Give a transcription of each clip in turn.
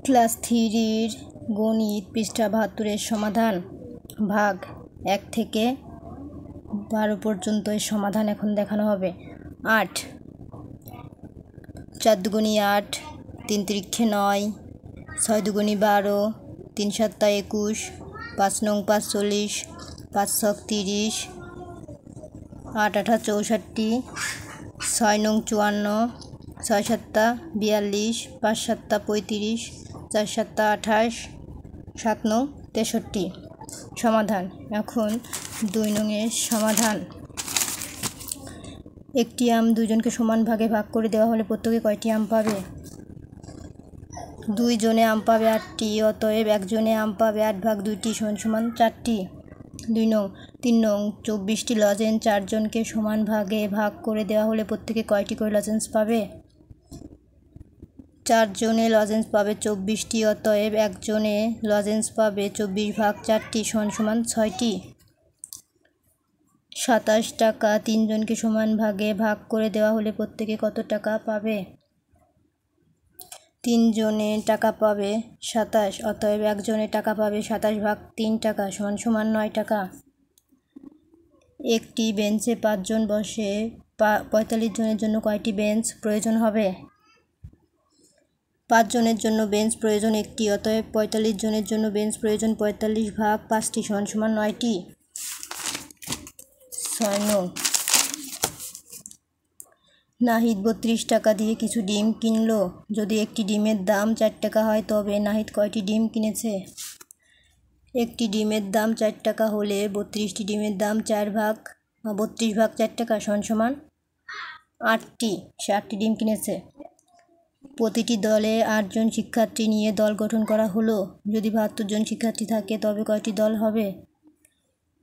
Class 3 গণিত পৃষ্ঠা 72 সমাধান ভাগ 1 থেকে 12 পর্যন্ত এর সমাধান এখন দেখানো হবে। 8 4 দুগুণী 8, 3 তিরিক্ষে 9, 6 দুগুণী 12, 3 সাতটা 21, 5 নং 45, 5 ছক 30, 8 আঠা 64, 6 নং 54, 6 সাতটা 42, 5 সাতটা 35, 4 সাতটা 28, 7 নং 63। সমাধান। এখন 2 নংয়ের সমাধান। একটি আম দুজনকে সমান ভাগে ভাগ করে দেওয়া হলে প্রত্যেকে কয়টি আম পাবে? 2 জনে আম পাবে 8টি, অতএব একজনে আম পাবে 8 ভাগ 2টি সমান 4টি। 3 নং 24টি লজেন্স 4 জনকে সমান ভাগে ভাগ করে দেওয়া হলে প্রত্যেকে কয়টি করে লজেন্স পাবে? 4 জনে লজেন্স পাবে 24টি, অতএব একজনে লজেন্স পাবে 24 ভাগ 4টি সমান 6টি। 27 টাকা 3 জনকে সমান ভাগে ভাগ করে দেওয়া হলে প্রত্যেকে কত টাকা পাবে? 3 জনে টাকা পাবে 27, অতএব একজনে টাকা পাবে 27 ভাগ 3 টাকা সমান 9 টাকা। একটি বেঞ্চে 5 জন বসে 45 জনের জন্য কয়টি বেঞ্চ প্রয়োজন হবে? 5 জনের জন্য বেঞ্চ প্রয়োজন 1টি, অতএব 45 জনের জন্য বেঞ্চ প্রয়োজন 45 ভাগ 5টি সমান 9টি। 6 নং নাহিদ 32 টাকা দিয়ে কিছু ডিম কিনলো। যদি একটি ডিমের দাম 4 টাকা হয় তবে নাহিদ কয়টি ডিম কিনেছে? একটি ডিমের দাম 4 টাকা হলে 32টি ডিমের দাম 32 ভাগ 4 টাকা সমান 8টি। সে 8টি ডিম কিনেছে। প্রতিটি দলে 8 জন শিক্ষার্থী নিয়ে দল গঠন করা হলো। যদি 72 জন শিক্ষার্থী থাকে তবে কয়টি দল হবে?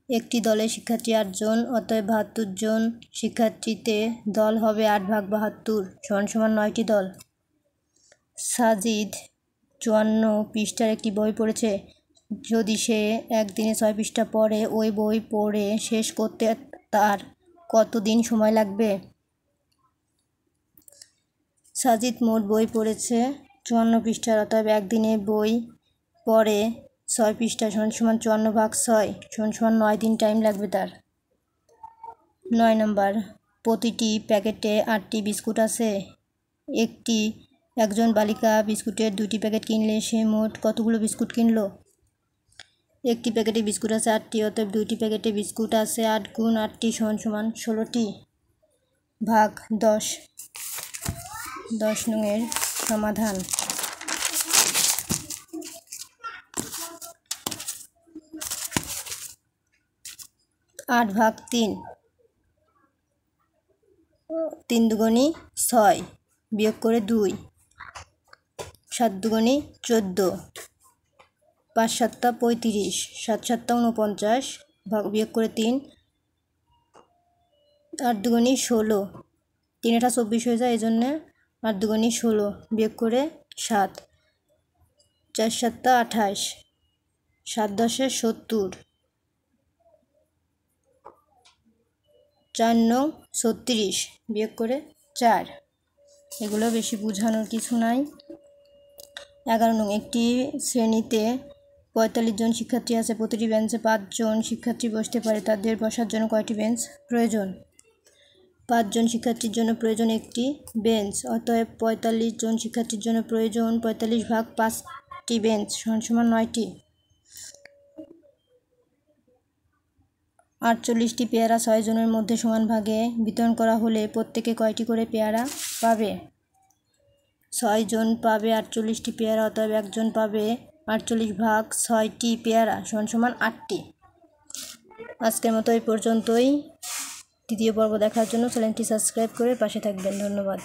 একটি দলে শিক্ষার্থী 8 জন, অতএব 72 জন শিক্ষার্থীতে দল হবে 8 ভাগ 72 সমান 9টি দল। সাজিদ 54 পৃষ্ঠার একটি বই পড়েছে। যদি সে একদিনে 6 পৃষ্ঠা পড়ে, ওই বই পড়ে শেষ করতে তার কত দিন সময় লাগবে? সাজিদ মোট বই পড়েছে 54 পৃষ্ঠার, অতএব একদিনে বই পড়ে 6 পৃষ্ঠা সমান 54 ভাগ 6 সমান 9 দিন টাইম লাগবে তার। 9 নম্বর প্রতিটি প্যাকেটে 8টি বিস্কুট আছে। একজন বালিকা বিস্কুটের 2টি প্যাকেট কিনলে সে মোট কতগুলো বিস্কুট কিনলো? একটি প্যাকেটে বিস্কুট আছে 8টি, অতএব 2টি প্যাকেটে বিস্কুট আছে 8 গুণ 8টি সমান 16টি। ভাগ 10 নংয়ের সমাধান। 8 ভাগ 3, 3 দুগুণী 6 বিয়োগ করে 2, 7 দুগুণী 14, 5 সাতটা 35, 7 সাতটা 49 বিয়োগ করে 3, 8 দুগুণী 16, 3 এটা 24 হয়ে যায়, এই জন্যে 8 দুগুণী 16 বিয়োগ করে 7, 4 সাতটা 28, 7 দশে 70, 4 নং 36 বিয়োগ করে 4। এগুলো বেশি বোঝানোর কিছু নাই। 11 নং একটি শ্রেণীতে 45 জন শিক্ষার্থী আছে। প্রতিটি বেঞ্চে 5 জন শিক্ষার্থী বসতে পারে। তাদের বসার জন্য কয়টি বেঞ্চ প্রয়োজন? 5 জন শিক্ষার্থীর জন্য প্রয়োজন একটি বেঞ্চ, অতএব 45 জন শিক্ষার্থীর জন্য প্রয়োজন 45 ভাগ 5টি বেঞ্চ সমান 9টি। 48টি পেয়ারা 6 জনের মধ্যে সমান ভাগে বিতরণ করা হলে প্রত্যেকে কয়টি করে পেয়ারা পাবে? 6 জন পাবে 48টি পেয়ারা, অতএব একজন পাবে 48 ভাগ 6টি পেয়ারা সমান 8টি। আজকের মতো এই পর্যন্তই। দ্বিতীয় পর্ব দেখার জন্য চ্যানেলটি সাবস্ক্রাইব করে পাশে থাকবেন। ধন্যবাদ।